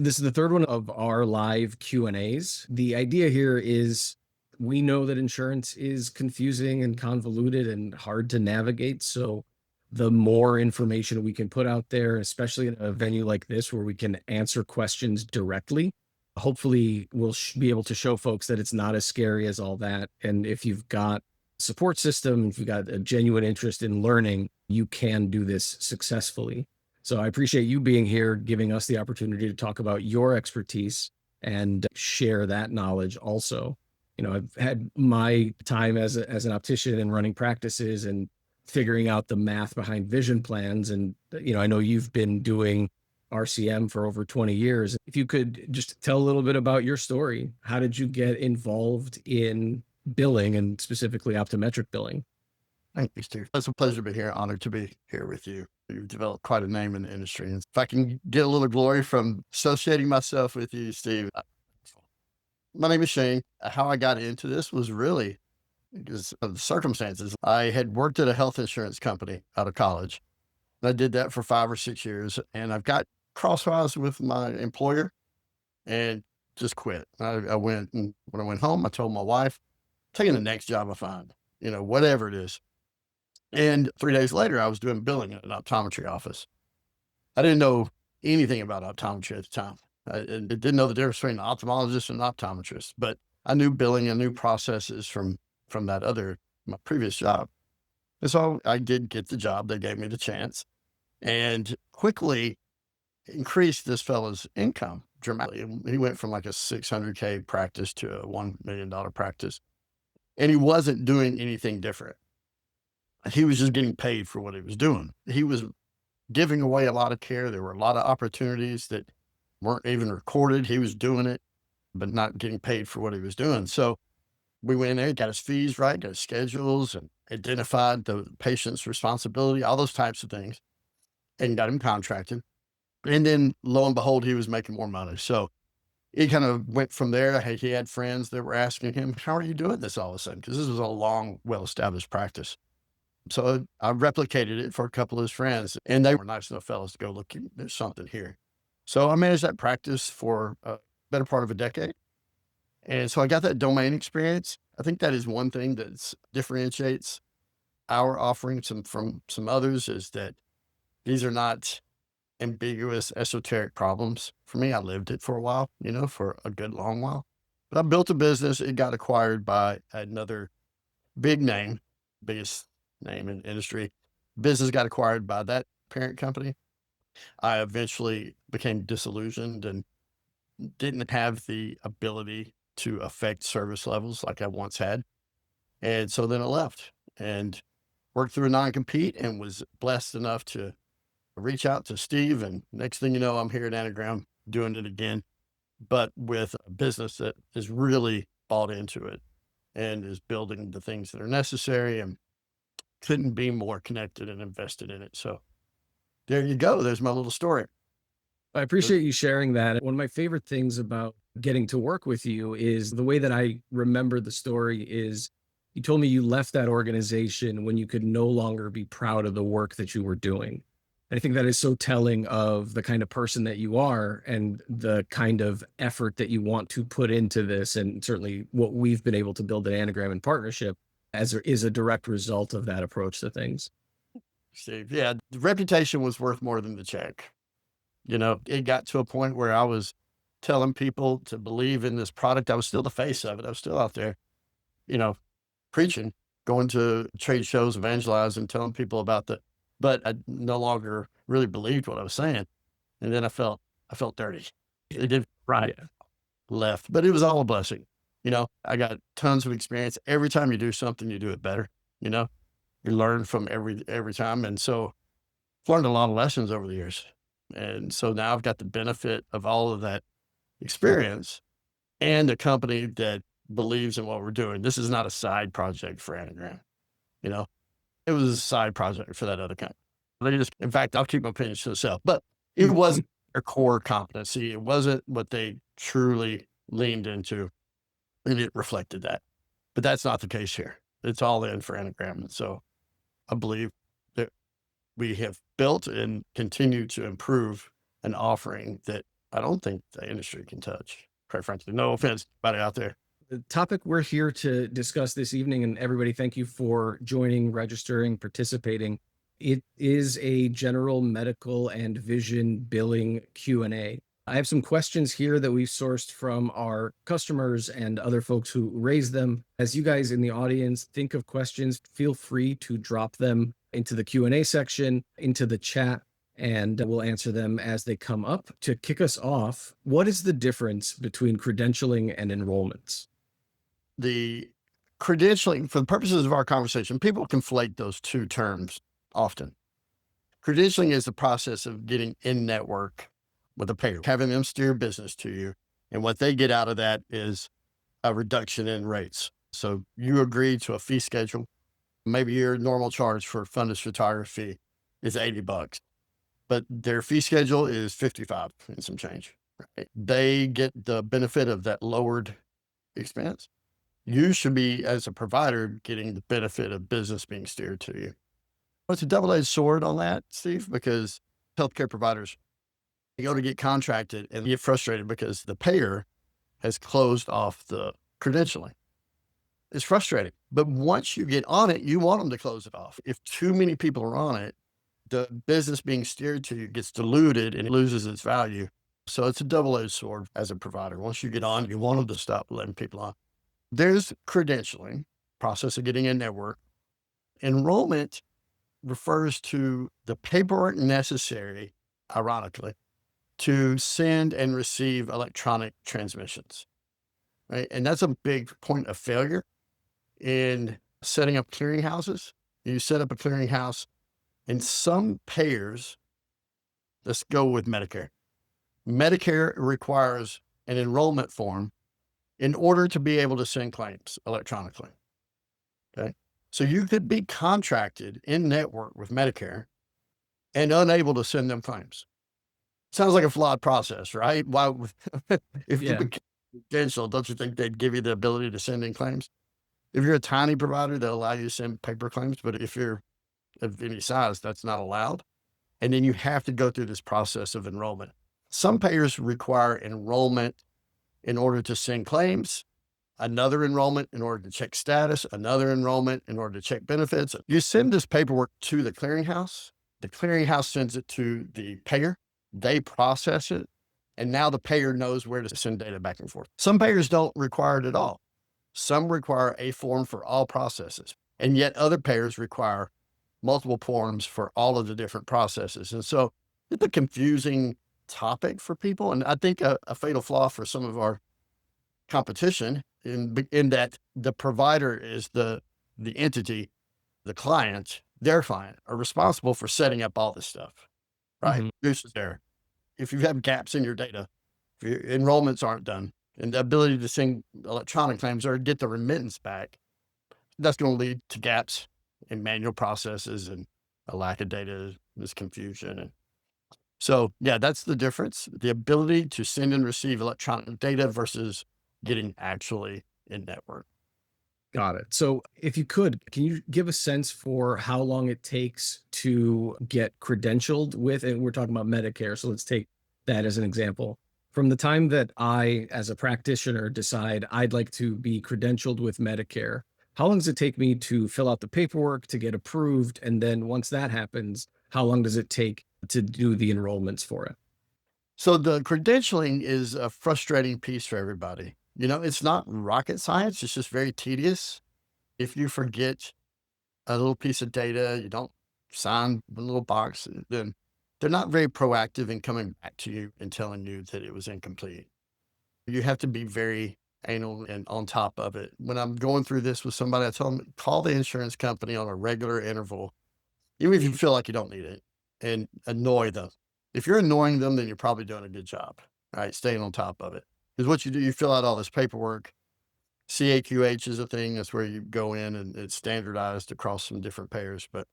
This is the third one of our live Q&As. The idea here is we know that insurance is confusing and convoluted and hard to navigate. So the more information we can put out there, especially in a venue like this where we can answer questions directly, hopefully we'll be able to show folks that it's not as scary as all that. And if you've got a support system, if you've got a genuine interest in learning, you can do this successfully. So I appreciate you being here, giving us the opportunity to talk about your expertise and share that knowledge also. I've had my time as an optician and running practices and figuring out the math behind vision plans. And, I know you've been doing RCM for over 20 years. If you could just tell a little bit about your story. How did you get involved in billing and specifically optometric billing? Thank you, Steve. It's a pleasure to be here. Honored to be here with you. You've developed quite a name in the industry. And if I can get a little glory from associating myself with you, Steve. My name is Shane. How I got into this was really because of the circumstances. I had worked at a health insurance company out of college. And I did that for 5 or 6 years. And I've got crosswise with my employer and just quit. I went, and when I went home, I told my wife, taking the next job I find, whatever it is. And 3 days later, I was doing billing at an optometry office. I didn't know anything about optometry at the time. I didn't know the difference between an ophthalmologist and an optometrist, but I knew billing and knew processes from my previous job. And so I did get the job. They gave me the chance and quickly increased this fellow's income dramatically. He went from like a 600K practice to a $1 million practice, and he wasn't doing anything different. He was just getting paid for what he was doing. He was giving away a lot of care. There were a lot of opportunities that weren't even recorded. He was doing it, but not getting paid for what he was doing. So we went in there, got his fees right, got his schedules, and identified the patient's responsibility, all those types of things, and got him contracted. And then lo and behold, he was making more money. So it kind of went from there. He had friends that were asking him, how are you doing this all of a sudden? Because this was a long, well-established practice. So I replicated it for a couple of his friends, and they were nice enough fellows to go, look, there's something here. So I managed that practice for a better part of a decade. And so I got that domain experience. I think that is one thing that differentiates our offerings from some others, is that these are not ambiguous, esoteric problems. For me, I lived it for a while, for a good long while. But I built a business. It got acquired by another big name, biggest name in the industry. Business got acquired by that parent company. I eventually became disillusioned and didn't have the ability to affect service levels like I once had. And so then I left and worked through a non-compete and was blessed enough to reach out to Steve. And next thing you know, I'm here at Anagram doing it again, but with a business that is really bought into it and is building the things that are necessary, and couldn't be more connected and invested in it. So there you go. There's my little story. I appreciate you sharing that. One of my favorite things about getting to work with you is the way that I remember the story is you told me you left that organization when you could no longer be proud of the work that you were doing. I think that is so telling of the kind of person that you are and the kind of effort that you want to put into this. And certainly what we've been able to build at Anagram in partnership as there is a direct result of that approach to things. Steve, yeah, the reputation was worth more than the check. It got to a point where I was telling people to believe in this product. I was still the face of it. I was still out there, you know, preaching, going to trade shows, evangelizing, telling people about but I no longer really believed what I was saying. And then I felt dirty. It did right, Yeah. left, but it was all a blessing. I got tons of experience. Every time you do something, you do it better. You know, you learn from every time. And so I've learned a lot of lessons over the years. And so now I've got the benefit of all of that experience and a company that believes in what we're doing. This is not a side project for Anagram. You know, it was a side project for that other company. In fact, I'll keep my opinions to myself, but it wasn't a core competency. It wasn't what they truly leaned into, and it reflected that. But that's not the case here. It's all in for Anagram. And so I believe that we have built and continue to improve an offering that I don't think the industry can touch, quite frankly. No offense, anybody out there. The topic we're here to discuss this evening, and everybody, thank you for joining, registering, participating. It is a general medical and vision billing Q&A. I have some questions here that we've sourced from our customers and other folks who raise them. As you guys in the audience think of questions, feel free to drop them into the Q&A section, into the chat, and we'll answer them as they come up. To kick us off, what is the difference between credentialing and enrollments? The credentialing, for the purposes of our conversation, people conflate those two terms often. Credentialing is the process of getting in network with a payer, having them steer business to you. And what they get out of that is a reduction in rates. So you agree to a fee schedule. Maybe your normal charge for fundus photography is $80, but their fee schedule is 55 and some change. Right? They get the benefit of that lowered expense. You should be, as a provider, getting the benefit of business being steered to you. It's a double-edged sword on that, Steve, because healthcare providers, you go to get contracted and get frustrated because the payer has closed off the credentialing. It's frustrating. But once you get on it, you want them to close it off. If too many people are on it, the business being steered to you gets diluted and it loses its value. So it's a double-edged sword as a provider. Once you get on, you want them to stop letting people on. There's credentialing, process of getting in network. Enrollment refers to the paperwork necessary, ironically, to send and receive electronic transmissions, right? And that's a big point of failure in setting up clearinghouses. You set up a clearinghouse, and some payers, let's go with Medicare. Medicare requires an enrollment form in order to be able to send claims electronically. Okay. So you could be contracted in network with Medicare and unable to send them claims. Sounds like a flawed process, right? Why, if you Yeah. became credential, don't you think they'd give you the ability to send in claims? If you're a tiny provider, they'll allow you to send paper claims, but if you're of any size, that's not allowed. And then you have to go through this process of enrollment. Some payers require enrollment in order to send claims, another enrollment in order to check status, another enrollment in order to check benefits. You send this paperwork to the clearinghouse sends it to the payer, they process it, and now the payer knows where to send data back and forth. Some payers don't require it at all. Some require a form for all processes, and yet other payers require multiple forms for all of the different processes. And so it's a confusing topic for people. And I think a fatal flaw for some of our competition in that the provider is the entity, the client, their client are responsible for setting up all this stuff, right? Mhm. Produces there. If you have gaps in your data, if your enrollments aren't done, and the ability to send electronic claims or get the remittance back, that's going to lead to gaps in manual processes and a lack of data, this confusion. And so, yeah, that's the difference. The ability to send and receive electronic data versus getting actually in network. Got it. So, if you could, can you give a sense for how long it takes to get credentialed with, and we're talking about Medicare, so let's take that as an example. From the time that I, as a practitioner, decide I'd like to be credentialed with Medicare, how long does it take me to fill out the paperwork to get approved? And then once that happens, how long does it take to do the enrollments for it? So the credentialing is a frustrating piece for everybody. You know, it's not rocket science. It's just very tedious. If you forget a little piece of data, you don't sign the little box, then they're not very proactive in coming back to you and telling you that it was incomplete. You have to be very anal and on top of it. When I'm going through this with somebody, I tell them, call the insurance company on a regular interval, even if you feel like you don't need it, and annoy them. If you're annoying them, then you're probably doing a good job, right? Staying on top of it. Because what you do, you fill out all this paperwork. CAQH is a thing. That's where you go in and it's standardized across some different payers. But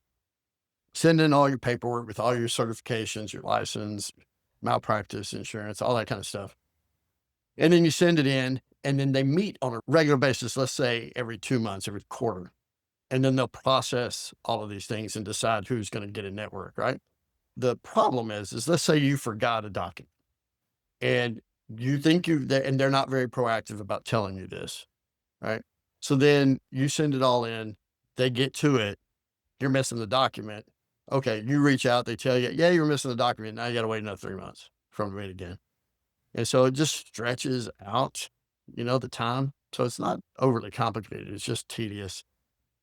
send in all your paperwork with all your certifications, your license, malpractice insurance, all that kind of stuff. And then you send it in, and then they meet on a regular basis, let's say every 2 months, every quarter. And then they'll process all of these things and decide who's going to get a network, right? The problem is let's say you forgot a document and you think and they're not very proactive about telling you this, right? So then you send it all in, they get to it, you're missing the document. Okay, you reach out, they tell you, yeah, you're missing the document. Now you got to wait another 3 months from it again. And so it just stretches out, the time. So it's not overly complicated. It's just tedious.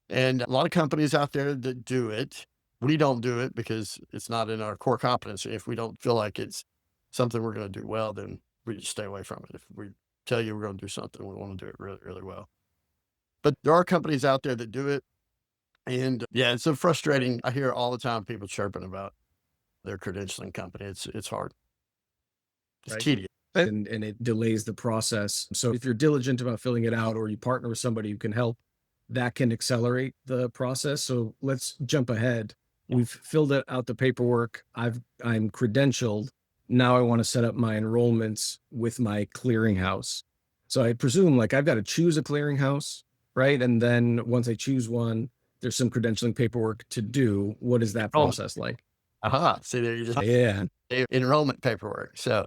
And a lot of companies out there that do it, we don't do it because it's not in our core competency. If we don't feel like it's something we're going to do well, then we just stay away from it. If we tell you we're going to do something, we want to do it really, really well. But there are companies out there that do it. And yeah, it's a frustrating. I hear all the time people chirping about their credentialing company. It's hard. It's Right. tedious. And it delays the process. So if you're diligent about filling it out or you partner with somebody who can help, that can accelerate the process. So let's jump ahead. We've filled out the paperwork. I'm credentialed. Now I want to set up my enrollments with my clearinghouse. So I presume like I've got to choose a clearinghouse, right? And then once I choose one, there's some credentialing paperwork to do. What is that Oh, process like? see there you just Yeah. enrollment paperwork. So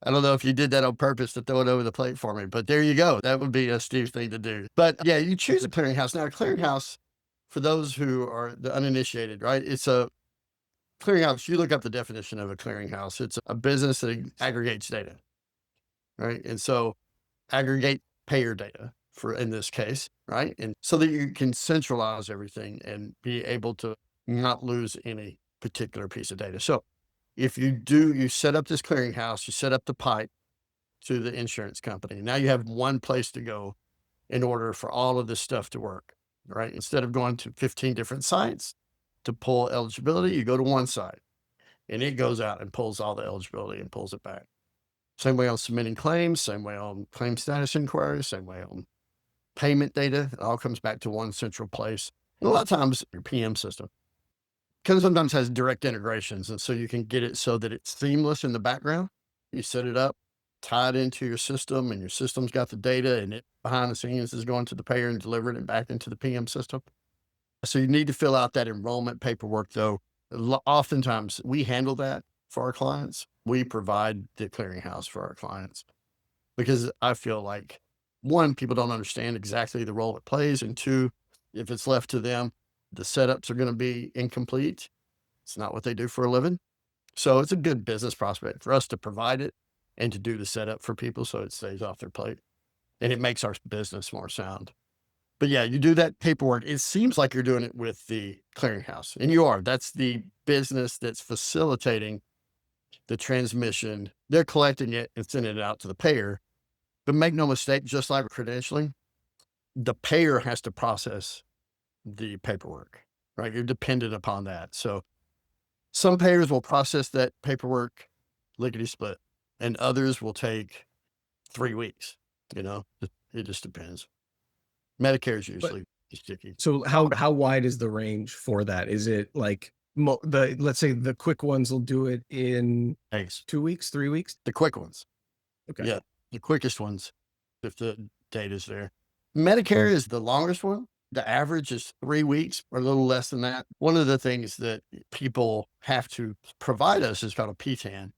I don't know if you did that on purpose to throw it over the plate for me, but there you go. That would be a Steve thing to do. But yeah, you choose a clearinghouse. Now, a clearinghouse, for those who are the uninitiated, right? It's a clearinghouse. You look up the definition of a clearinghouse. It's a business that aggregates data, right? And so aggregate payer data for in this case, right? And so that you can centralize everything and be able to not lose any particular piece of data. So if you set up this clearinghouse, you set up the pipe to the insurance company. Now you have one place to go in order for all of this stuff to work, right? Instead of going to 15 different sites to pull eligibility, you go to one site and it goes out and pulls all the eligibility and pulls it back. Same way on submitting claims, same way on claim status inquiries, same way on payment data. It all comes back to one central place. And a lot of times your PM system sometimes has direct integrations. And so you can get it so that it's seamless in the background. You set it up, tie it into your system, and your system's got the data, and it behind the scenes is going to the payer and delivering it back into the PM system. So you need to fill out that enrollment paperwork, though. Oftentimes we handle that for our clients. We provide the clearinghouse for our clients because I feel like, one, people don't understand exactly the role it plays. And two, if it's left to them, the setups are going to be incomplete. It's not what they do for a living. So it's a good business prospect for us to provide it and to do the setup for people so it stays off their plate and it makes our business more sound. But yeah, you do that paperwork. It seems like you're doing it with the clearinghouse, and you are. That's the business that's facilitating the transmission. They're collecting it and sending it out to the payer. But make no mistake, just like credentialing, the payer has to process the paperwork, right? You're dependent upon that. So some payers will process that paperwork lickety split, and others will take 3 weeks. It just depends. Medicare is But usually sticky. so how wide is the range for that? Is it like let's say the quick ones will do it in Thanks. 2 weeks, 3 weeks? The quick ones. Okay. Yeah. The quickest ones, if the data's there. Medicare is the longest one. The average is 3 weeks or a little less than that. One of the things that people have to provide us is called a PTAN.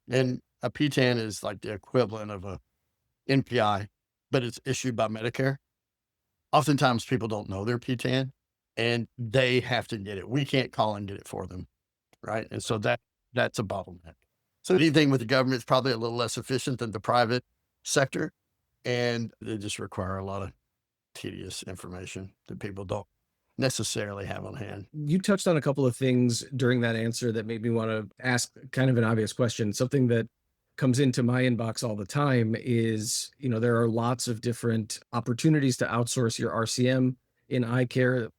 And a PTAN is like the equivalent of a NPI, but it's issued by Medicare. Oftentimes people don't know their PTAN and they have to get it. We can't call and get it for them. Right. And so that's a bottleneck. So anything with the government is probably a little less efficient than the private sector. And they just require a lot of tedious information that people don't necessarily have on hand. You touched on a couple of things during that answer that made me want to ask kind of an obvious question. Something that comes into my inbox all the time is, there are lots of different opportunities to outsource your RCM in Eyecare.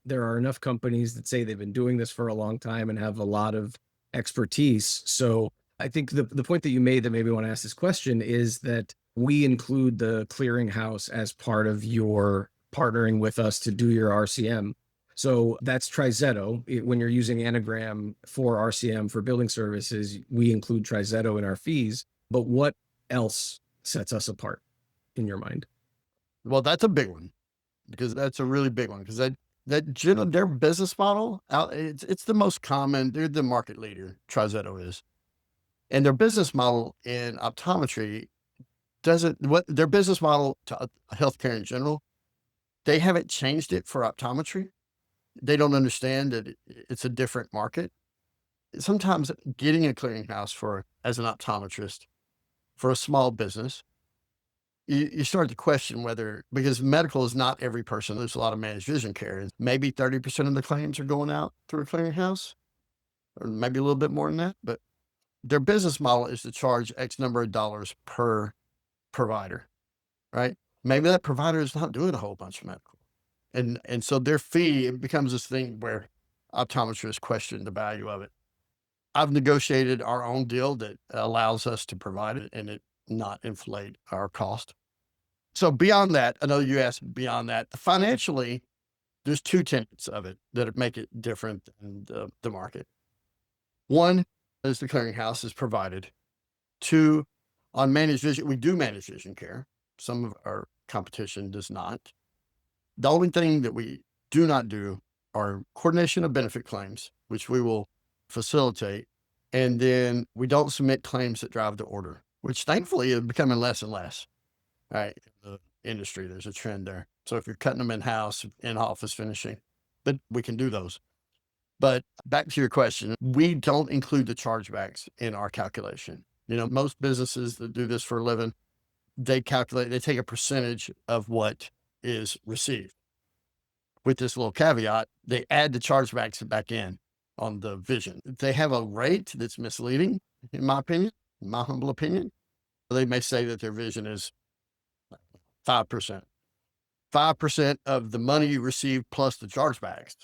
There are enough companies that say they've been doing this for a long time and have a lot of expertise. So I think the point that you made that made me want to ask this question is that we include the clearinghouse as part of your partnering with us to do your RCM. So that's TriZetto. When you're using Anagram for RCM for building services, we include TriZetto in our fees. But what else sets us apart in your mind? Well, that's a big one because that's a really big one because their business model it's the most common. They're the market leader. TriZetto is. And their business model in optometry doesn't, what their business model to healthcare in general, they haven't changed it for optometry. They don't understand that it's a different market. Sometimes getting a clearinghouse for, as an optometrist, for a small business, you start to question whether, because medical is not every person. There's a lot of managed vision care. And maybe 30% of the claims are going out through a clearinghouse, or maybe a little bit more than that. But their business model is to charge X number of dollars per provider, right? Maybe that provider is not doing a whole bunch of medical. And so their fee, it becomes this thing where optometrists question the value of it. I've negotiated our own deal that allows us to provide it and it not inflate our cost. So beyond that, I know you asked beyond that, financially, there's two tenets of it that make it different than the market. One is the clearinghouse is provided. Two, on managed vision, we do manage vision care. Some of our competition does not. The only thing that we do not do are coordination of benefit claims, which we will facilitate. And then we don't submit claims that drive to order, which thankfully is becoming less and less. Right. In the industry, there's a trend there. So if you're cutting them in-house, in-office finishing, but we can do those. But back to your question, we don't include the chargebacks in our calculation. Most businesses that do this for a living, they take a percentage of what is received. With this little caveat, they add the chargebacks back in on the vision. They have a rate that's misleading, in my opinion, in my humble opinion. They may say that their vision is 5%. 5% of the money you receive plus the chargebacks,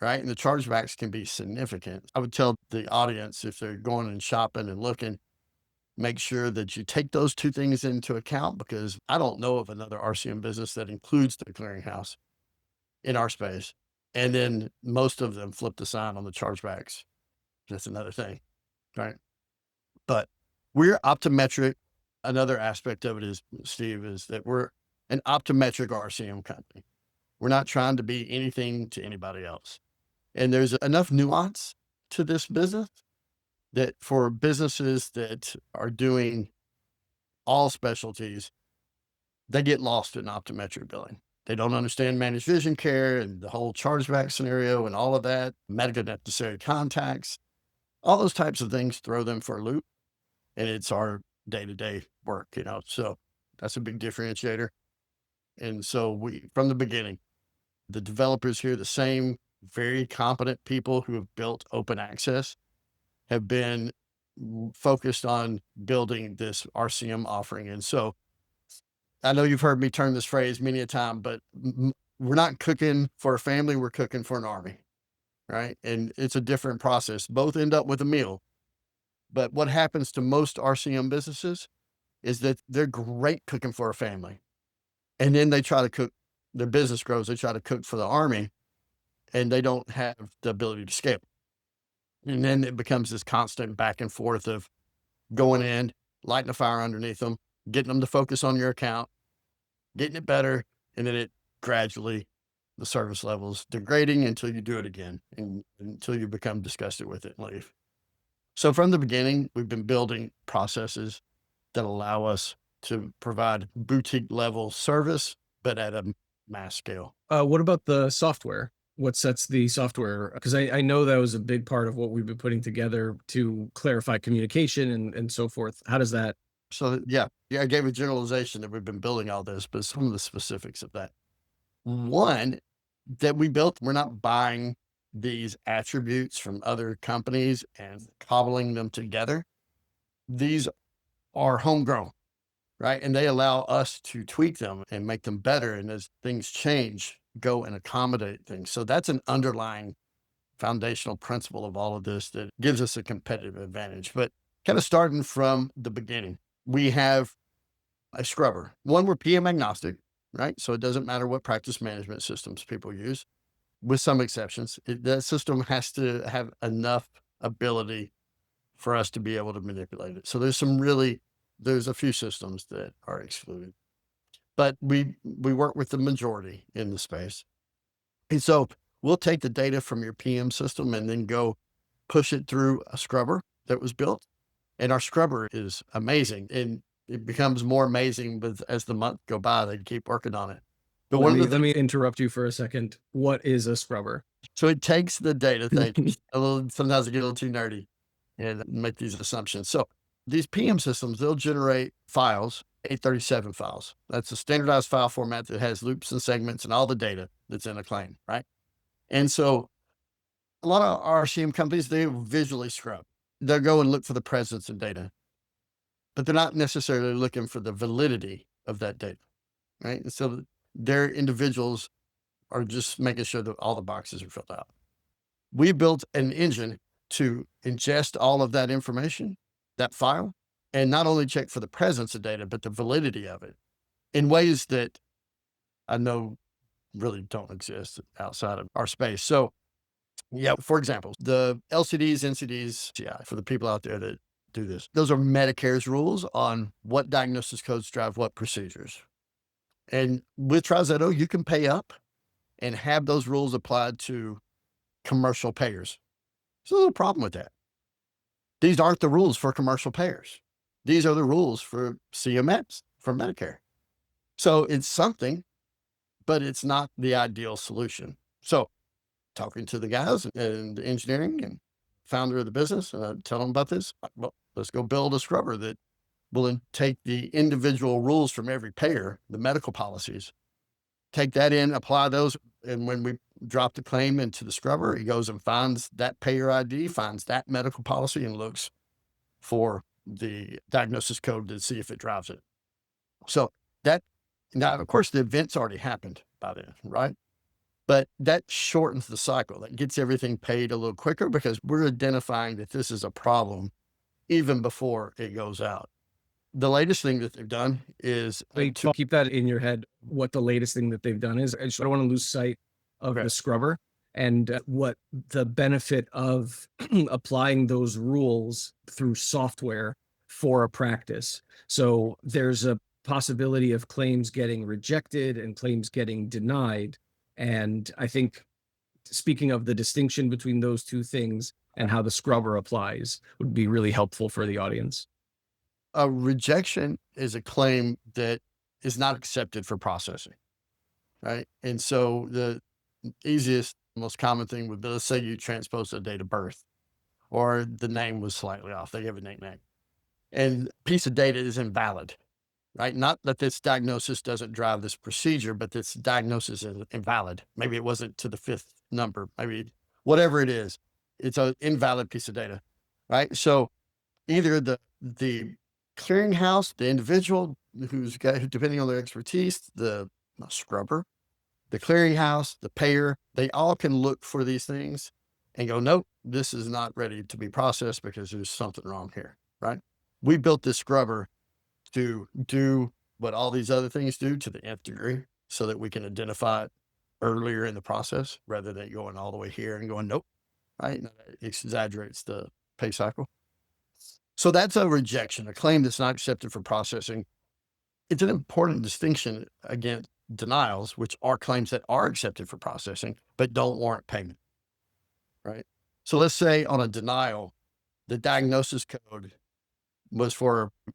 right? And the chargebacks can be significant. I would tell the audience, if they're going and shopping and looking, make sure that you take those two things into account, because I don't know of another RCM business that includes the clearinghouse in our space. And then most of them flip the sign on the chargebacks. That's another thing, right? But we're optometric. Another aspect of it is, Steve, is that we're an optometric RCM company. We're not trying to be anything to anybody else. And there's enough nuance to this business that for businesses that are doing all specialties, they get lost in optometric billing. They don't understand managed vision care and the whole chargeback scenario and all of that, medical necessary contacts, all those types of things throw them for a loop. And it's our day-to-day work, so that's a big differentiator. And so from the beginning, the developers here, the same very competent people who have built open access, have been focused on building this RCM offering. And so I know you've heard me term this phrase many a time, but we're not cooking for a family, we're cooking for an army, right? And it's a different process. Both end up with a meal. But what happens to most RCM businesses is that they're great cooking for a family. And then they try to cook, their business grows, they try to cook for the army, and they don't have the ability to scale. And then it becomes this constant back and forth of going in, lighting a fire underneath them, getting them to focus on your account, getting it better, and then it gradually, the service levels degrading until you do it again, and until you become disgusted with it and leave. So from the beginning, we've been building processes that allow us to provide boutique level service, but at a mass scale. What about the software? What sets the software? Because I know that was a big part of what we've been putting together to clarify communication and so forth. How does that? So yeah, I gave a generalization that we've been building all this, but some of the specifics of that. One that we built, we're not buying these attributes from other companies and cobbling them together. These are homegrown, right? And they allow us to tweak them and make them better. And as things change, go and accommodate things. So that's an underlying foundational principle of all of this that gives us a competitive advantage. But kind of starting from the beginning, we have a scrubber. One, we're PM agnostic, right? So it doesn't matter what practice management systems people use, with some exceptions. That system has to have enough ability for us to be able to manipulate it. So there's a few systems that are excluded, but we work with the majority in the space. And so we'll take the data from your PM system and then go push it through a scrubber that was built. And our scrubber is amazing, and it becomes more amazing as the month go by. They keep working on it. But Let one of me the let me interrupt you for a second. What is a scrubber? So it takes the data. Thank you. A little, sometimes I get a little too nerdy and make these assumptions. So these PM systems, they'll generate files, 837 files. That's a standardized file format that has loops and segments and all the data that's in a claim, right? And so a lot of RCM companies, they visually scrub. They'll go and look for the presence of data, but they're not necessarily looking for the validity of that data, right? And so their individuals are just making sure that all the boxes are filled out. We built an engine to ingest all of that information, that file, and not only check for the presence of data, but the validity of it in ways that I know really don't exist outside of our space. So, yeah, for example, the LCDs, NCDs, yeah, for the people out there that do this, those are Medicare's rules on what diagnosis codes drive what procedures. And with TriZetto, you can pay up and have those rules applied to commercial payers. So there's a problem with that. These aren't the rules for commercial payers. These are the rules for CMS, for Medicare. So it's something, but it's not the ideal solution. So talking to the guys and the engineering and founder of the business, tell them about this. Well, let's go build a scrubber that will take the individual rules from every payer, the medical policies, take that in, apply those. And when we drop the claim into the scrubber, it goes and finds that payer ID, finds that medical policy, and looks for the diagnosis code to see if it drives it. So that, now, of course, the event's already happened by then, right? But that shortens the cycle. That gets everything paid a little quicker because we're identifying that this is a problem even before it goes out. The latest thing that they've done is Wait, keep that in your head. What the latest thing that they've done is. I don't want to lose sight of the scrubber and what the benefit of applying those rules through software for a practice. So there's a possibility of claims getting rejected and claims getting denied. And I think, speaking of the distinction between those two things and how the scrubber applies, would be really helpful for the audience. a rejection is a claim that is not accepted for processing, right? And so the easiest, most common thing would be, let's say you transposed a date of birth or the name was slightly off. They give a nickname and piece of data is invalid, right? Not that this diagnosis doesn't drive this procedure, but this diagnosis is invalid. Maybe it wasn't to the fifth number, maybe whatever it is, it's an invalid piece of data, right? So either the clearinghouse, the individual who's got, depending on their expertise, the scrubber, the clearinghouse, the payer, they all can look for these things and go, nope, this is not ready to be processed because there's something wrong here, right? We built this scrubber to do what all these other things do to the nth degree so that we can identify it earlier in the process rather than going all the way here and going, nope, right? It exaggerates the pay cycle. So that's a rejection, a claim that's not accepted for processing. It's an important distinction against denials, which are claims that are accepted for processing, but don't warrant payment, right? So let's say on a denial, the diagnosis code was for a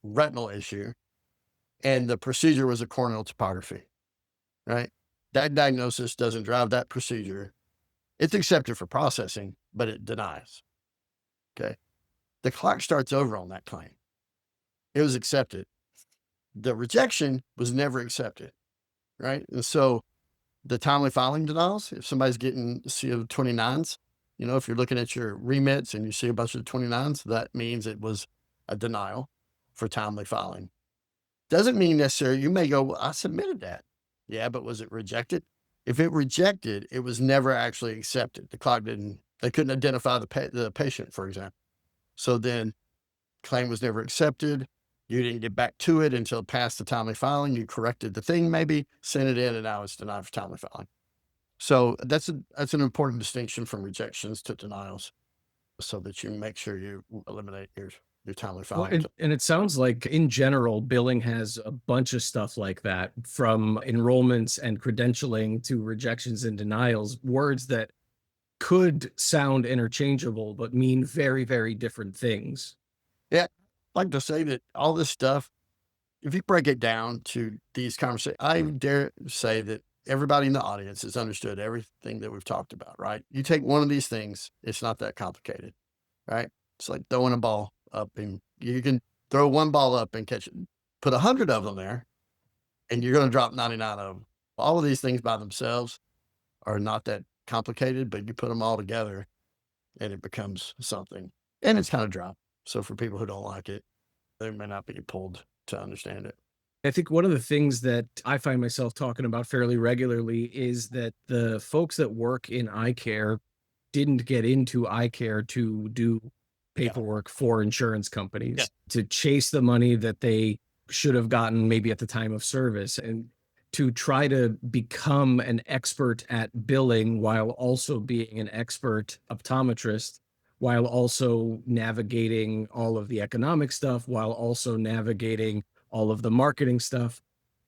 retinal issue and the procedure was a corneal topography, right? That diagnosis doesn't drive that procedure. It's accepted for processing, but it denies. Okay. The clock starts over on that claim. It was accepted. The rejection was never accepted, right? And so the timely filing denials, if somebody's getting CO29s, if you're looking at your remits and you see a bunch of 29s, that means it was a denial for timely filing. Doesn't mean necessarily, you may go, well, I submitted that. Yeah, but was it rejected? If it rejected, it was never actually accepted. The clock they couldn't identify the patient, for example. So then claim was never accepted. You didn't get back to it until past the timely filing. You corrected the thing, maybe sent it in, and now it's denied for timely filing. So that's an important distinction from rejections to denials, so that you make sure you eliminate your timely Well, filing. and it sounds like in general, billing has a bunch of stuff like that, from enrollments and credentialing to rejections and denials, words that could sound interchangeable, but mean very, very different things. Yeah. I'd like to say that all this stuff, if you break it down to these conversations, I dare say that everybody in the audience has understood everything that we've talked about, right? You take one of these things, it's not that complicated, right? It's like throwing a ball up, and you can throw one ball up and catch it. Put 100 of them there, and you're going to drop 99 of them. All of these things by themselves are not that complicated, but you put them all together and it becomes something. And it's kind of dry. So for people who don't like it, they may not be pulled to understand it. I think one of the things that I find myself talking about fairly regularly is that the folks that work in eye care didn't get into eye care to do Yeah. paperwork for insurance Yeah. companies, to chase the money that they should have gotten maybe at the time of service, and to try to become an expert at billing while also being an expert optometrist, while also navigating all of the economic stuff, while also navigating all of the marketing stuff.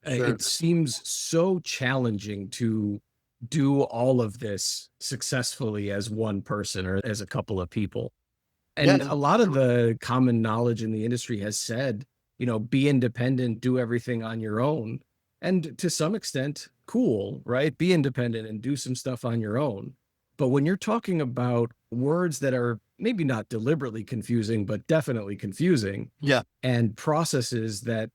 Sure. It seems so challenging to do all of this successfully as one person or as a couple of people. Yeah. And a lot of the common knowledge in the industry has said, be independent, do everything on your own. And to some extent, cool, right? Be independent and do some stuff on your own. But when you're talking about words that are maybe not deliberately confusing, but definitely confusing, Yeah. and processes that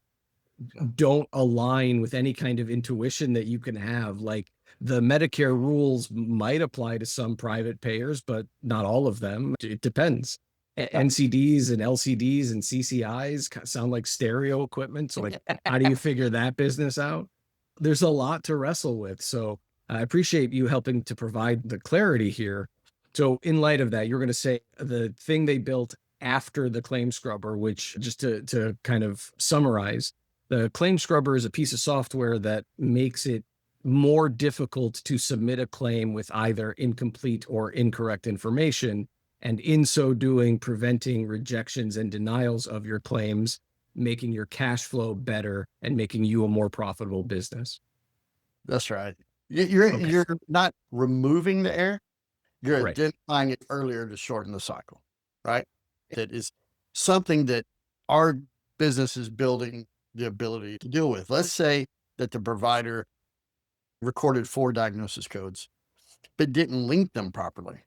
don't align with any kind of intuition that you can have. Like the Medicare rules might apply to some private payers, but not all of them. It depends. NCDs and LCDs and CCIs sound like stereo equipment. So, like, how do you figure that business out? There's a lot to wrestle with. So, I appreciate you helping to provide the clarity here. So, in light of that, you're going to say the thing they built after the claim scrubber, which just to kind of summarize, the claim scrubber is a piece of software that makes it more difficult to submit a claim with either incomplete or incorrect information, and in so doing, preventing rejections and denials of your claims, making your cash flow better and making you a more profitable business. That's right. You're Okay. you're not removing the error. You're Right. identifying it earlier to shorten the cycle, right? That is something that our business is building the ability to deal with. Let's say that the provider recorded 4 diagnosis codes, but didn't link them properly.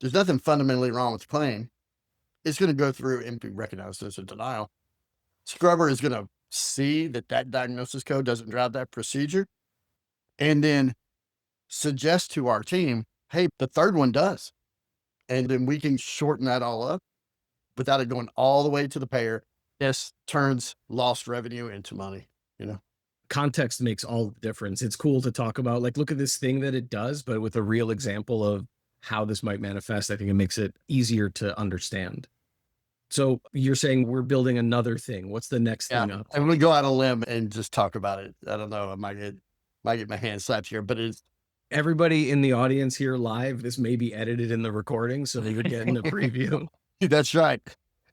There's nothing fundamentally wrong with the claim. It's going to go through and be recognized as a denial. Scrubber is going to see that that diagnosis code doesn't drive that procedure and then suggest to our team, hey, the third one does. And then we can shorten that all up without it going all the way to the payer. This turns lost revenue into money, you know? Context makes all the difference. It's cool to talk about, like, look at this thing that it does, but with a real example of how this might manifest, I think it makes it easier to understand. So you're saying we're building another thing. What's the next Yeah. thing up? I'm gonna go out on a limb and just talk about it. I don't know. I might get my hand slapped here, but it's Everybody in the audience here live, this may be edited in the recording, so you're getting a preview. that's right.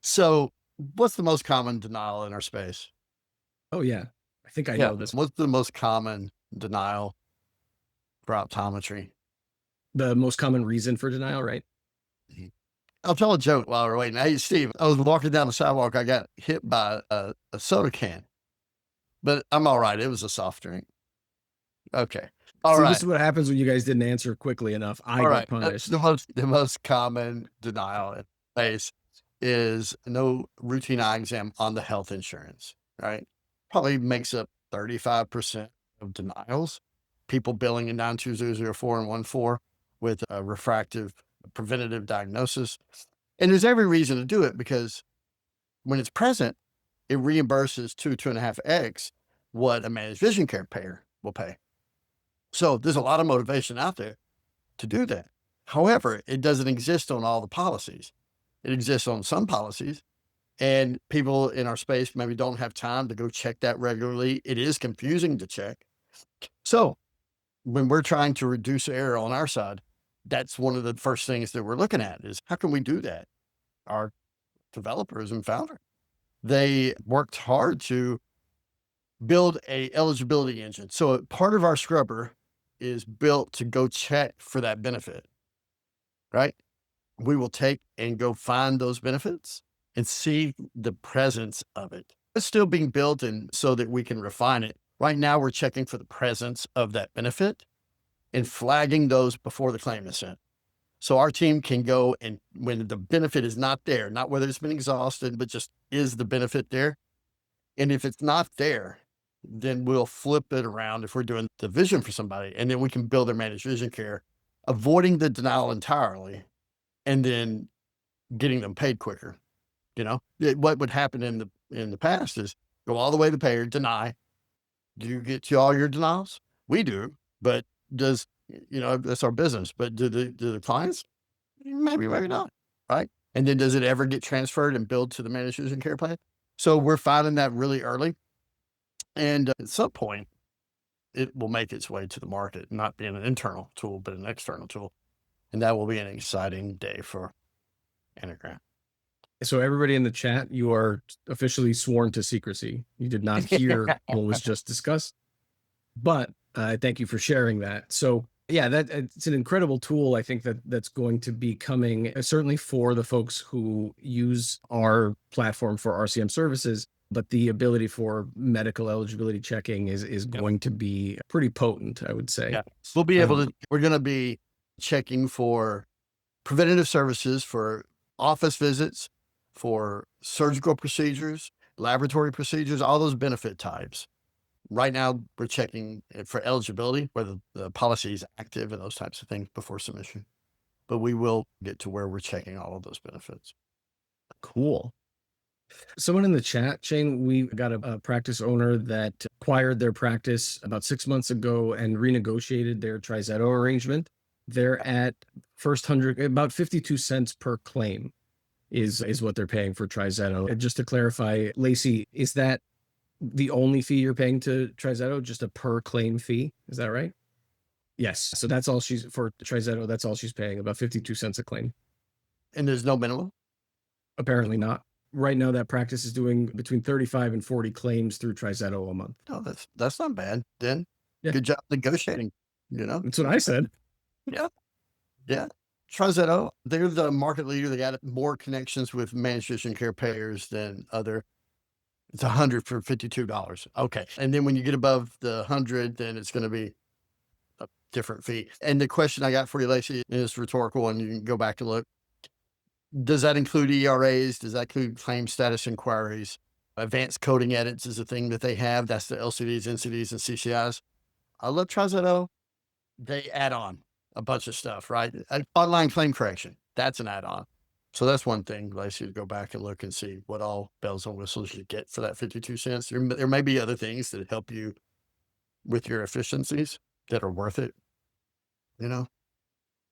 So what's the most common denial in our space? Oh yeah. I think I Yeah. know this. What's the most common denial for optometry? The most common reason for denial, right? I'll tell a joke while we're waiting. Hey, Steve, I was walking down the sidewalk. I got hit by a soda can, but I'm all right. It was a soft drink. Okay. All See, this right. is what happens when you guys didn't answer quickly enough. I All get right. punished. The most common denial in place is no routine eye exam on the health insurance, right? Probably makes up 35% of denials. People billing in 92004 and 14 with a refractive preventative diagnosis. And there's every reason to do it because when it's present, it reimburses 2.5x what a managed vision care payer will pay. So there's a lot of motivation out there to do that. However, it doesn't exist on all the policies. It exists on some policies, and people in our space maybe don't have time to go check that regularly. It is confusing to check. So when we're trying to reduce error on our side, that's one of the first things that we're looking at is how can we do that? Our developers and founders, they worked hard to build a eligibility engine. So part of our scrubber is built to go check for that benefit, right? We will take and go find those benefits and see the presence of it. It's still being built and so that we can refine it. Right now, we're checking for the presence of that benefit and flagging those before the claim is sent. So our team can go and when the benefit is not there, not whether it's been exhausted, but just is the benefit there? And if it's not there, then we'll flip it around if we're doing the vision for somebody, and then we can build their managed vision care, avoiding the denial entirely, and then getting them paid quicker. What would happen in the past is go all the way to payer, deny. Do you get to all your denials? We do, but does that's our business. But do the clients? Maybe, maybe not, right? And then does it ever get transferred and billed to the managed vision care plan? So we're finding that really early, and at some point, it will make its way to the market, not being an internal tool, but an external tool, and that will be an exciting day for Anagram. So everybody in the chat, you are officially sworn to secrecy. You did not hear what was just discussed, but thank you for sharing that. So yeah, it's an incredible tool. I think that's going to be coming certainly for the folks who use our platform for RCM services, but the ability for medical eligibility checking is Yep. going to be pretty potent, I would say. Yeah, we'll be able to. We're going to be checking for preventative services, for office visits, for surgical procedures, laboratory procedures, all those benefit types. Right now, we're checking for eligibility, whether the policy is active and those types of things before submission. But we will get to where we're checking all of those benefits. Cool. Someone in the chat, Shane, we got a practice owner that acquired their practice about 6 months ago and renegotiated their TriZetto arrangement. They're at first 100, about 52 cents per claim is what they're paying for TriZetto. And just to clarify, Lacey, is that the only fee you're paying to TriZetto, just a per claim fee? Is that right? Yes. So that's all for TriZetto. That's all she's paying, about 52 cents a claim. And there's no minimum? Apparently not. Right now, that practice is doing between 35 and 40 claims through TriZetto a month. No, that's not bad. Then Yeah. good job negotiating. That's what I said. Yeah. Yeah. TriZetto, they're the market leader. They got more connections with managed vision care payers than other. It's 100 for $52. Okay. And then when you get above the 100, then it's going to be a different fee. And the question I got for you, Lacey, is rhetorical, and you can go back and look. Does that include ERAs? Does that include claim status inquiries? Advanced coding edits is a thing that they have. That's the LCDs, NCDs, and CCIs. I love TriZetto. They add on a bunch of stuff, right? Online claim correction, that's an add-on. So that's one thing, Lacey, to go back and look and see what all bells and whistles you get for that 52 cents. There may be other things that help you with your efficiencies that are worth it, you know?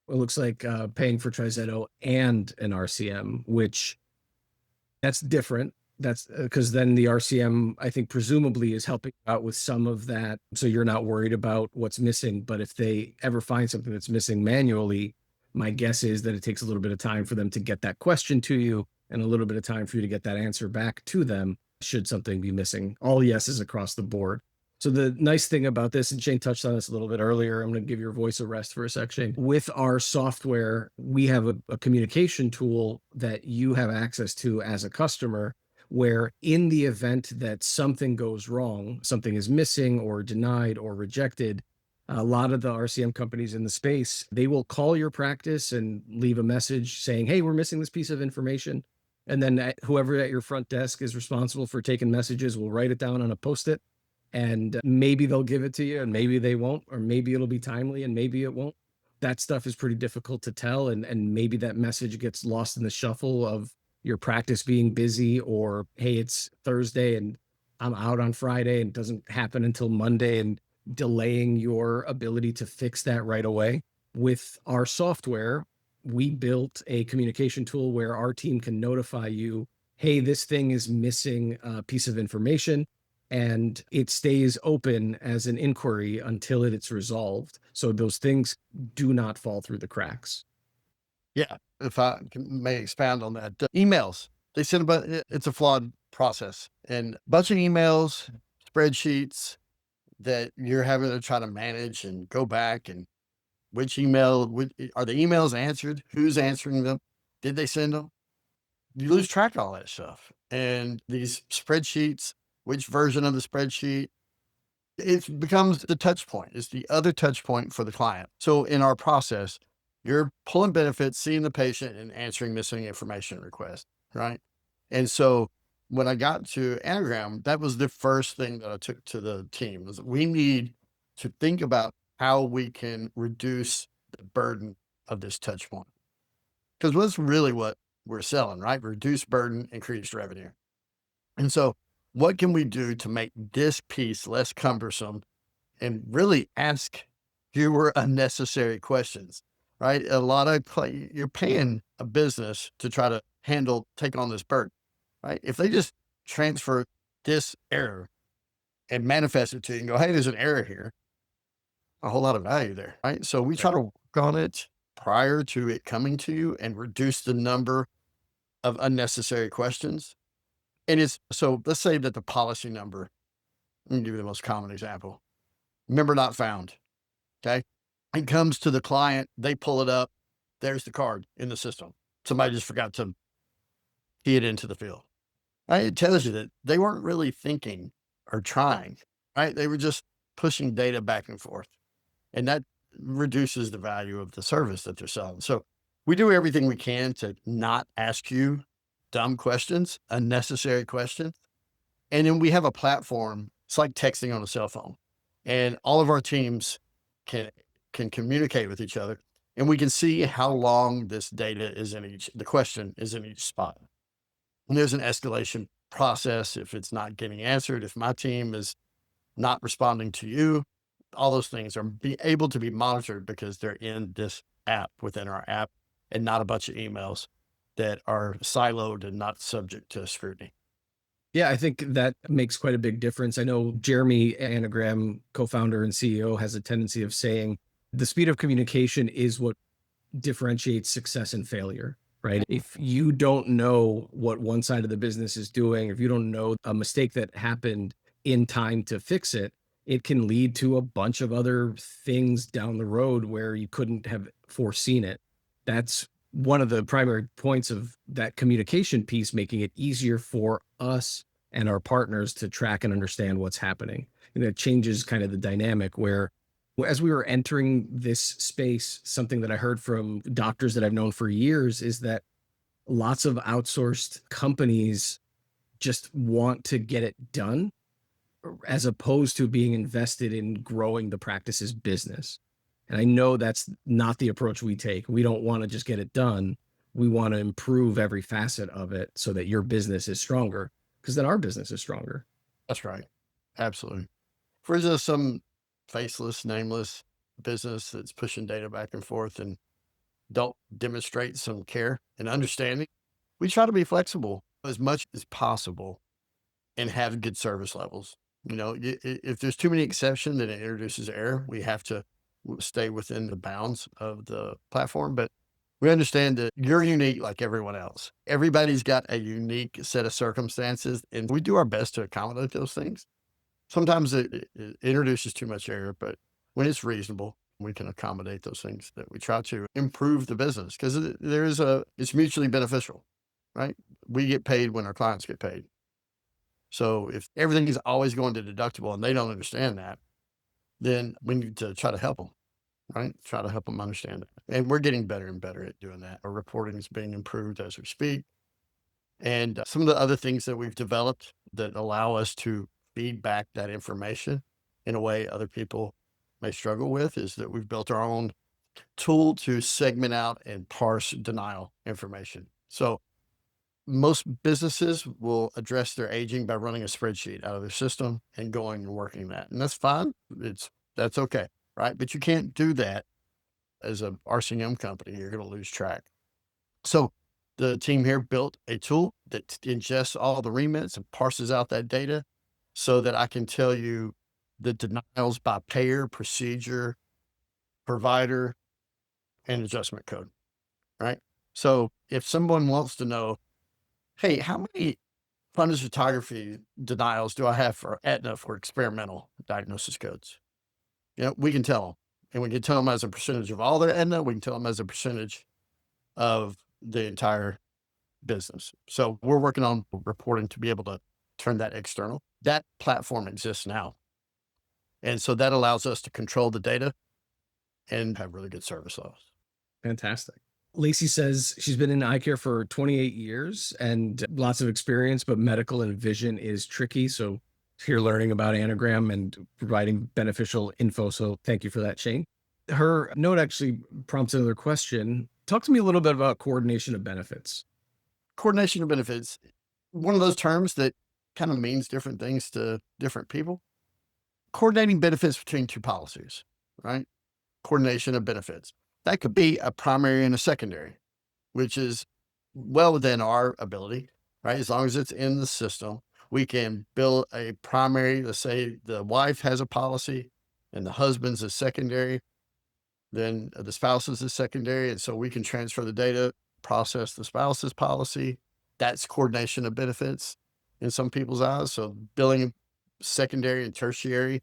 It looks like paying for TriZetto and an RCM, which that's different. That's because then the RCM, I think, presumably is helping out with some of that. So you're not worried about what's missing. But if they ever find something that's missing manually, my guess is that it takes a little bit of time for them to get that question to you and a little bit of time for you to get that answer back to them should something be missing. All yeses across the board. So the nice thing about this, and Shane touched on this a little bit earlier, I'm going to give your voice a rest for a sec, Shane. With our software, we have a communication tool that you have access to as a customer, where in the event that something goes wrong, something is missing or denied or rejected, a lot of the RCM companies in the space, they will call your practice and leave a message saying, hey, we're missing this piece of information. And then whoever at your front desk is responsible for taking messages will write it down on a Post-it. And maybe they'll give it to you and maybe they won't, or maybe it'll be timely and maybe it won't. That stuff is pretty difficult to tell. And maybe that message gets lost in the shuffle of your practice being busy, or, hey, it's Thursday and I'm out on Friday and it doesn't happen until Monday, and delaying your ability to fix that right away. With our software, we built a communication tool where our team can notify you, hey, this thing is missing a piece of information, and it stays open as an inquiry until it's resolved. So those things do not fall through the cracks. Yeah. If I may expound on that, emails, they send it's a flawed process, and a bunch of emails, spreadsheets that you're having to try to manage and go back and are the emails answered? Who's answering them? Did they send them? you lose track of all that stuff. And these spreadsheets, which version of the spreadsheet, it becomes the touch point. It's the other touch point for the client. So in our process, you're pulling benefits, seeing the patient, and answering missing information requests, right? And so when I got to Anagram, that was the first thing that I took to the team was we need to think about how we can reduce the burden of this touch point. Because what's really what we're selling, right? Reduce burden, increased revenue. And so what can we do to make this piece less cumbersome and really ask fewer unnecessary questions, right? A lot of you're paying a business to try to take on this burden, right? If they just transfer this error and manifest it to you and go, hey, there's an error here, a whole lot of value there, right? So we try to work on it prior to it coming to you and reduce the number of unnecessary questions. And it's so let's say that the policy number, let me give you the most common example. Member not found. Okay. It comes to the client, they pull it up. There's the card in the system. Somebody just forgot to key it into the field. Right? It tells you that they weren't really thinking or trying, right? They were just pushing data back and forth. And that reduces the value of the service that they're selling. So we do everything we can to not ask you dumb questions, unnecessary questions. And then we have a platform. It's like texting on a cell phone. And all of our teams can can communicate with each other. And we can see how long this data is in the question is in each spot. And there's an escalation process if it's not getting answered, if my team is not responding to you, all those things are able to be monitored because they're in this app within our app and not a bunch of emails that are siloed and not subject to scrutiny. Yeah, I think that makes quite a big difference. I know Jeremy, Anagram co-founder and CEO, has a tendency of saying the speed of communication is what differentiates success and failure, right? If you don't know what one side of the business is doing, if you don't know a mistake that happened in time to fix it, it can lead to a bunch of other things down the road where you couldn't have foreseen it. That's one of the primary points of that communication piece, making it easier for us and our partners to track and understand what's happening. And it changes kind of the dynamic where as we were entering this space, something that I heard from doctors that I've known for years is that lots of outsourced companies just want to get it done as opposed to being invested in growing the practice's business. And I know that's not the approach we take. We don't want to just get it done. We want to improve every facet of it so that your business is stronger, because then our business is stronger. That's right. Absolutely. For just some faceless, nameless business that's pushing data back and forth and don't demonstrate some care and understanding, we try to be flexible as much as possible and have good service levels. If there's too many exceptions and it introduces error, we have to stay within the bounds of the platform. But we understand that you're unique like everyone else. Everybody's got a unique set of circumstances, and we do our best to accommodate those things. Sometimes it introduces too much error, but when it's reasonable, we can accommodate those things that we try to improve the business because it's mutually beneficial, right? We get paid when our clients get paid. So if everything is always going to deductible and they don't understand that, then we need to try to help them, right? Try to help them understand it. And we're getting better and better at doing that. Our reporting is being improved as we speak. And some of the other things that we've developed that allow us to feed back that information in a way other people may struggle with is that we've built our own tool to segment out and parse denial information. So most businesses will address their aging by running a spreadsheet out of their system and going and working that. And that's fine. That's okay. Right. But you can't do that as a RCM company. You're going to lose track. So the team here built a tool that ingests all the remits and parses out that data so that I can tell you the denials by payer, procedure, provider, and adjustment code. Right. So if someone wants to know, hey, how many fundus photography denials do I have for Aetna for experimental diagnosis codes? We can tell them. And we can tell them as a percentage of all their Aetna. We can tell them as a percentage of the entire business. So we're working on reporting to be able to turn that external. That platform exists now. And so that allows us to control the data and have really good service levels. Fantastic. Lacey says she's been in eye care for 28 years and lots of experience, but medical and vision is tricky. So here learning about Anagram and providing beneficial info. So thank you for that, Shane. Her note actually prompts another question. Talk to me a little bit about coordination of benefits. Coordination of benefits, one of those terms that kind of means different things to different people. Coordinating benefits between two policies, right? Coordination of benefits. That could be a primary and a secondary, which is well within our ability, right? As long as it's in the system, we can bill a primary. Let's say the wife has a policy and the husband's a secondary, then the spouse is a secondary. And so we can transfer the data, process the spouse's policy. That's coordination of benefits in some people's eyes. So billing secondary and tertiary,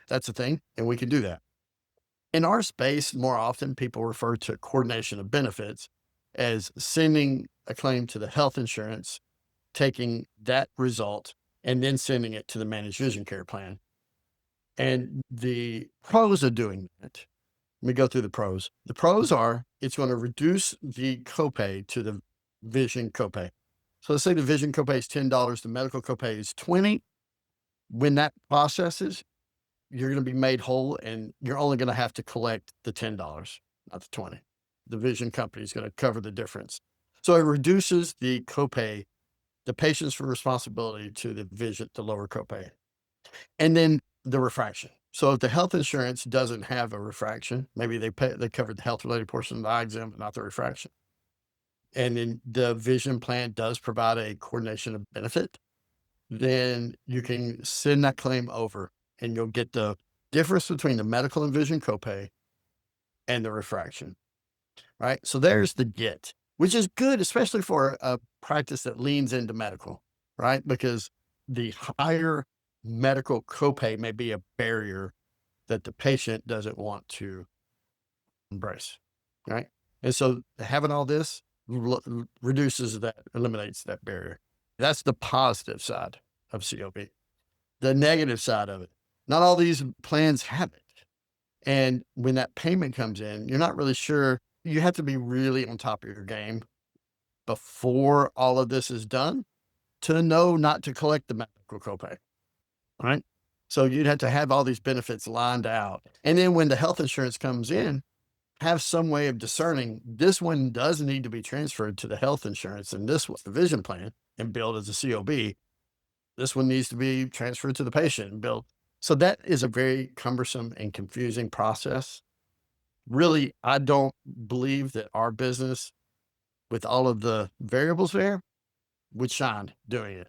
that's a thing. And we can do that. In our space, more often people refer to coordination of benefits as sending a claim to the health insurance, taking that result, and then sending it to the managed vision care plan. And the pros of doing that, let me go through the pros. The pros are it's going to reduce the copay to the vision copay. So let's say the vision copay is $10, the medical copay is $20. When that processes, you're going to be made whole and you're only going to have to collect the $10, not the 20. The vision company is going to cover the difference. So it reduces the copay, the patient's responsibility to the vision, the lower copay. And then the refraction. So if the health insurance doesn't have a refraction, maybe they covered the health related portion of the eye exam, but not the refraction. And then the vision plan does provide a coordination of benefit, then you can send that claim over and you'll get the difference between the medical and vision copay and the refraction, right? So there's the get, which is good, especially for a practice that leans into medical, right? Because the higher medical copay may be a barrier that the patient doesn't want to embrace, right? And so having all this reduces that, eliminates that barrier. That's the positive side of COB. The negative side of it, not all these plans have it. And when that payment comes in, you're not really sure. You have to be really on top of your game before all of this is done to know not to collect the medical copay, right? So you'd have to have all these benefits lined out. And then when the health insurance comes in, have some way of discerning this one does need to be transferred to the health insurance and this was the vision plan and billed as a COB. This one needs to be transferred to the patient and billed. So that is a very cumbersome and confusing process. Really, I don't believe that our business, with all of the variables there, would shine doing it.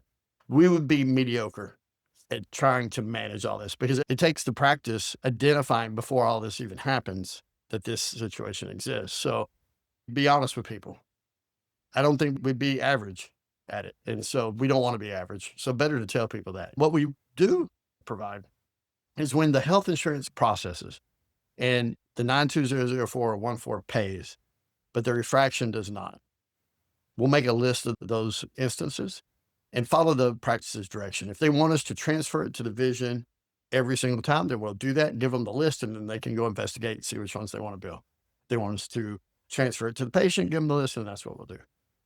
We would be mediocre at trying to manage all this because it takes the practice identifying before all this even happens that this situation exists. So be honest with people. I don't think we'd be average at it. And so we don't want to be average. So better to tell people that. What we do provide is when the health insurance processes and the 92004 or 14 pays, but the refraction does not. We'll make a list of those instances and follow the practice's direction. If they want us to transfer it to the vision every single time, then we'll do that, give them the list, and then they can go investigate and see which ones they want to bill. They want us to transfer it to the patient, give them the list, and that's what we'll do.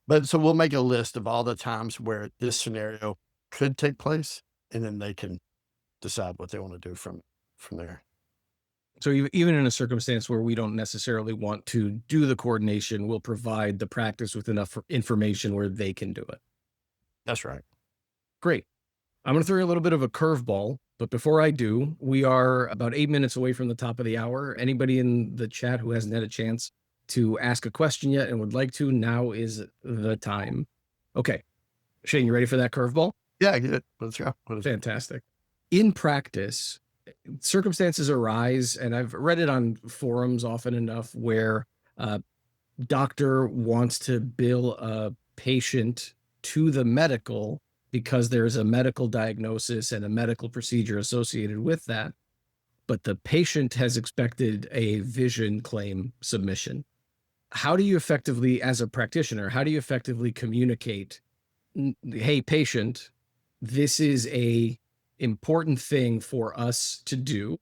But so we'll make a list of all the times where this scenario could take place, and then they can decide what they want to do from there. So even in a circumstance where we don't necessarily want to do the coordination, we'll provide the practice with enough information where they can do it. That's right. Great. I'm going to throw you a little bit of a curveball, but before I do, we are about 8 minutes away from the top of the hour. Anybody in the chat who hasn't had a chance to ask a question yet and would like to, now is the time. Okay. Shane, you ready for that curveball? Yeah, I get it. Let's go. Fantastic. In practice, circumstances arise, and I've read it on forums often enough where a doctor wants to bill a patient to the medical because there's a medical diagnosis and a medical procedure associated with that, but the patient has expected a vision claim submission. how do you effectively, as a practitioner, how do you effectively communicate, hey, patient, this is a important thing for us to do,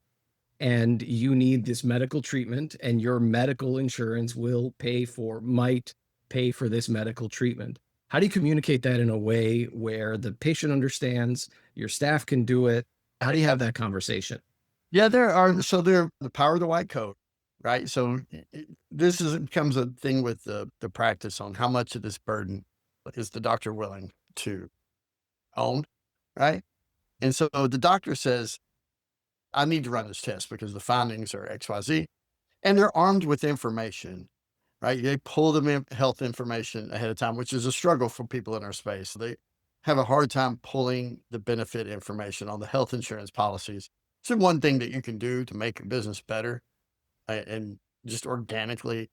and you need this medical treatment, and your medical insurance might pay for this medical treatment. How do you communicate that in a way where the patient understands, your staff can do it? How do you have that conversation? Yeah, there the power of the white coat, right? So this becomes a thing with the practice on how much of this burden is the doctor willing to own, right? And so the doctor says, I need to run this test because the findings are XYZ. And they're armed with information, right? They pull the health information ahead of time, which is a struggle for people in our space. They have a hard time pulling the benefit information on the health insurance policies. So one thing that you can do to make a business better and just organically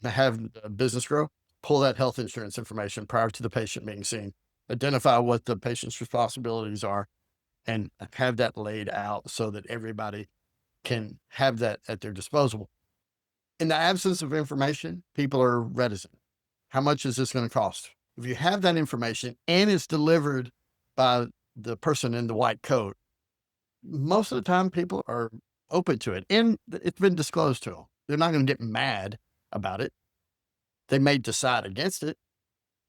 have a business grow, pull that health insurance information prior to the patient being seen, identify what the patient's responsibilities are, and have that laid out so that everybody can have that at their disposal. In the absence of information, people are reticent. How much is this going to cost? If you have that information and it's delivered by the person in the white coat, most of the time people are open to it and it's been disclosed to them. They're not going to get mad about it. They may decide against it,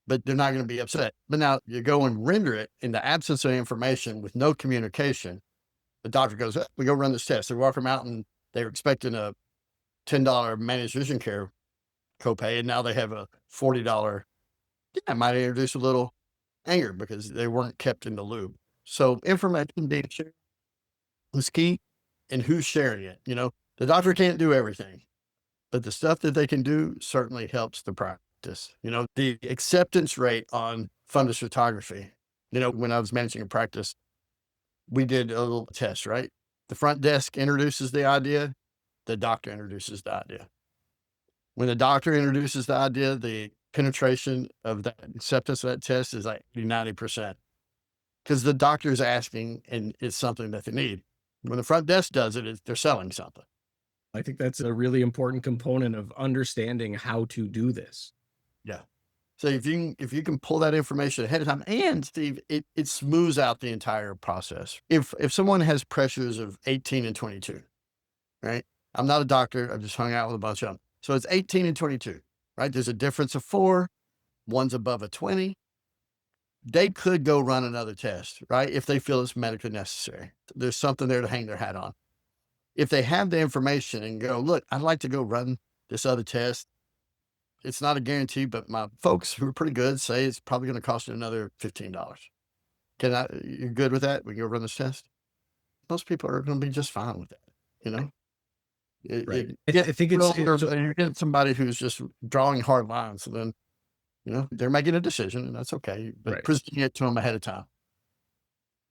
but they're not going to be upset. But now you go and render it in the absence of information with no communication. The doctor goes, we go run this test. They walk them out and they're expecting a $10 managed vision care copay, and now they have a $40. Yeah, it might introduce a little anger because they weren't kept in the loop. So information being shared is key, and who's sharing it. The doctor can't do everything, but the stuff that they can do certainly helps the practice. The acceptance rate on fundus photography. When I was managing a practice, we did a little test, right? The front desk introduces the idea, the doctor introduces the idea. When the doctor introduces the idea, the penetration of that acceptance of that test is like 90% because the doctor is asking and it's something that they need. When the front desk does it, they're selling something. I think that's a really important component of understanding how to do this. Yeah. So if you can pull that information ahead of time, and Steve, it smooths out the entire process. If someone has pressures of 18 and 22, right? I'm not a doctor. I've just hung out with a bunch of them. So it's 18 and 22, right? There's a difference of 4. One's above a 20. They could go run another test, right? If they feel it's medically necessary. There's something there to hang their hat on. If they have the information and go, look, I'd like to go run this other test. It's not a guarantee, but my folks who are pretty good say it's probably going to cost you another $15. You're good with that? We can go run this test. Most people are going to be just fine with that. You know, Right. yeah, I think it's you get somebody who's just drawing hard lines, and then they're making a decision, and that's okay. But right. presenting it to them ahead of time.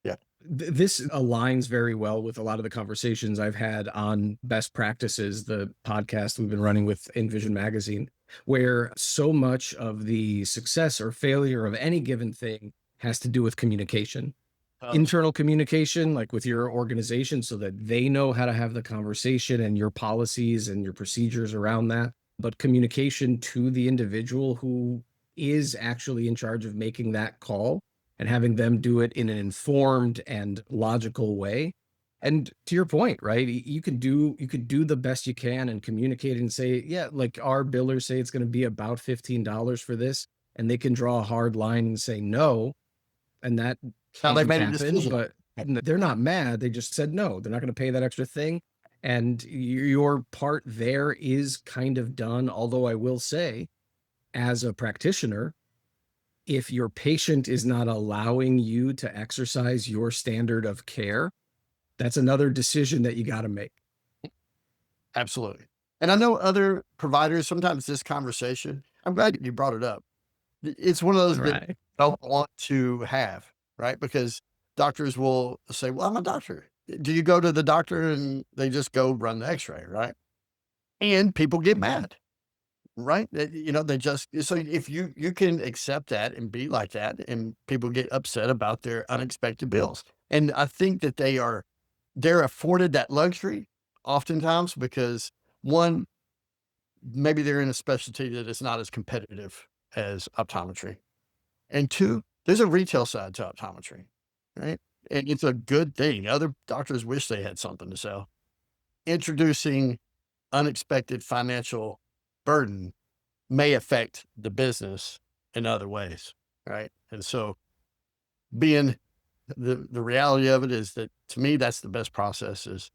Yeah. This aligns very well with a lot of the conversations I've had on best practices, the podcast we've been running with Envision Magazine, where so much of the success or failure of any given thing has to do with communication. Internal communication, like with your organization, so that they know how to have the conversation and your policies and your procedures around that. But communication to the individual who is actually in charge of making that call and having them do it in an informed and logical way. And to your point, right? You could do the best you can and communicate and say, yeah, like our billers say it's going to be about $15 for this, and they can draw a hard line and say no, and that Now they can made a happen, decision. but they're not mad. They just said no. They're not going to pay that extra thing. And your part there is kind of done. Although I will say, as a practitioner, if your patient is not allowing you to exercise your standard of care, that's another decision that you got to make. Absolutely. And I know other providers, sometimes this conversation, I'm glad you brought it up. It's one of those that Right. I don't want to have, right? Because doctors will say, well, I'm a doctor. Do you go to the doctor and they just go run the x-ray, right? And people get mad, right? They just, so if you can accept that and be like that, and people get upset about their unexpected bills. And I think that they're afforded that luxury oftentimes because one, maybe they're in a specialty that is not as competitive as optometry. And two, there's a retail side to optometry, right? And it's a good thing. Other doctors wish they had something to sell. Introducing unexpected financial burden may affect the business in other ways, right? And so being the reality of it is that to me, that's the best process is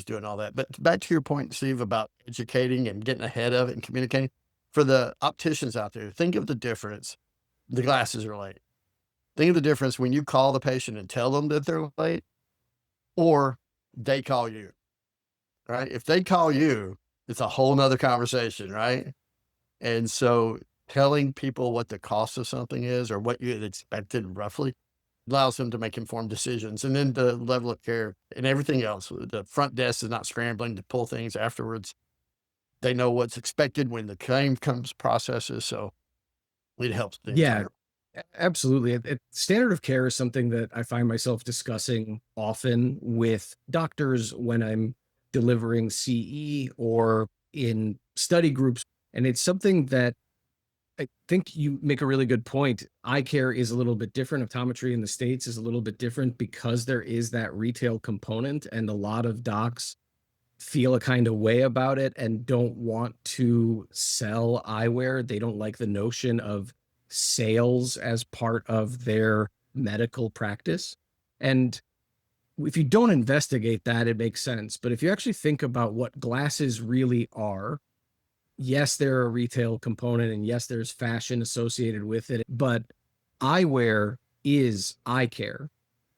doing all that. But back to your point, Steve, about educating and getting ahead of it and communicating. For the opticians out there, think of the difference. The glasses are late. Think of the difference when you call the patient and tell them that they're late, or they call you, right? If they call you, it's a whole nother conversation, right? And so telling people what the cost of something is or what you had expected roughly allows them to make informed decisions. And then the level of care and everything else, the front desk is not scrambling to pull things afterwards. They know what's expected when the claim comes processes. So it helps the Yeah, entire. absolutely. Standard of care is something that I find myself discussing often with doctors when I'm delivering CE or in study groups. And it's something that I think you make a really good point. Eye care is a little bit different. Optometry in the States is a little bit different because there is that retail component, and a lot of docs feel a kind of way about it and don't want to sell eyewear. They don't like the notion of sales as part of their medical practice. And if you don't investigate that, it makes sense. But if you actually think about what glasses really are, yes, there are a retail component and yes, there's fashion associated with it, but eyewear is eye care.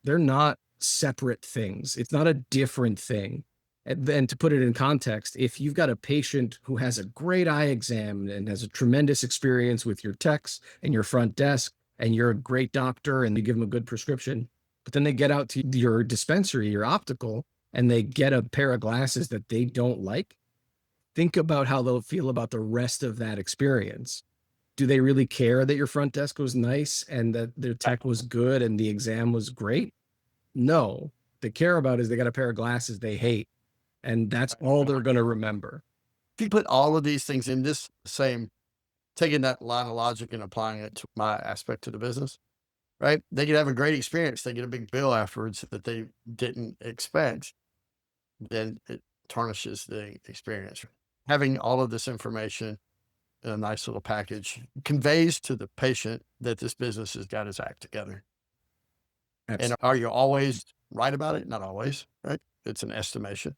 They're not separate things. It's not a different thing. And then to put it in context, if you've got a patient who has a great eye exam and has a tremendous experience with your techs and your front desk, and you're a great doctor and you give them a good prescription, but then they get out to your dispensary, your optical, and they get a pair of glasses that they don't like, think about how they'll feel about the rest of that experience. Do they really care that your front desk was nice and that their tech was good and the exam was great? No. They care about is they got a pair of glasses they hate, and that's all they're going to remember. If you put all of these things in this same, taking that line of logic and applying it to my aspect to the business, right? They could have a great experience. They get a big bill afterwards that they didn't expect. Then it tarnishes the experience. Having all of this information in a nice little package conveys to the patient that this business has got its act together. And are you always right about it? Not always, right? It's an estimation,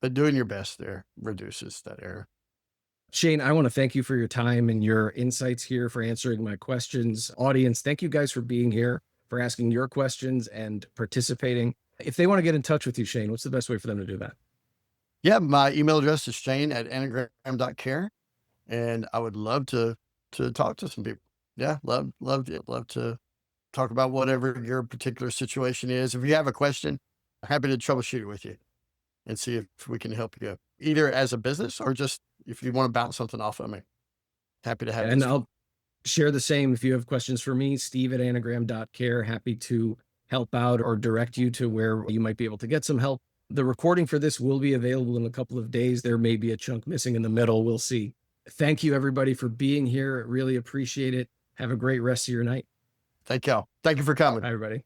but doing your best there reduces that error. Shane, I want to thank you for your time and your insights here, for answering my questions. Audience, thank you guys for being here, for asking your questions and participating. If they want to get in touch with you, Shane, what's the best way for them to do that? Yeah, my email address is shane@anagram.care, and I would love to talk to some people. Yeah, love to talk about whatever your particular situation is. If you have a question, happy to troubleshoot it with you and see if we can help you either as a business or just if you want to bounce something off of me. Happy to have And this. I'll share the same. If you have questions for me, steve@anagram.care, happy to help out or direct you to where you might be able to get some help. The recording for this will be available in a couple of days. There may be a chunk missing in the middle. We'll see. Thank you, everybody, for being here. Really appreciate it. Have a great rest of your night. Thank y'all. Thank you for coming. Bye, everybody.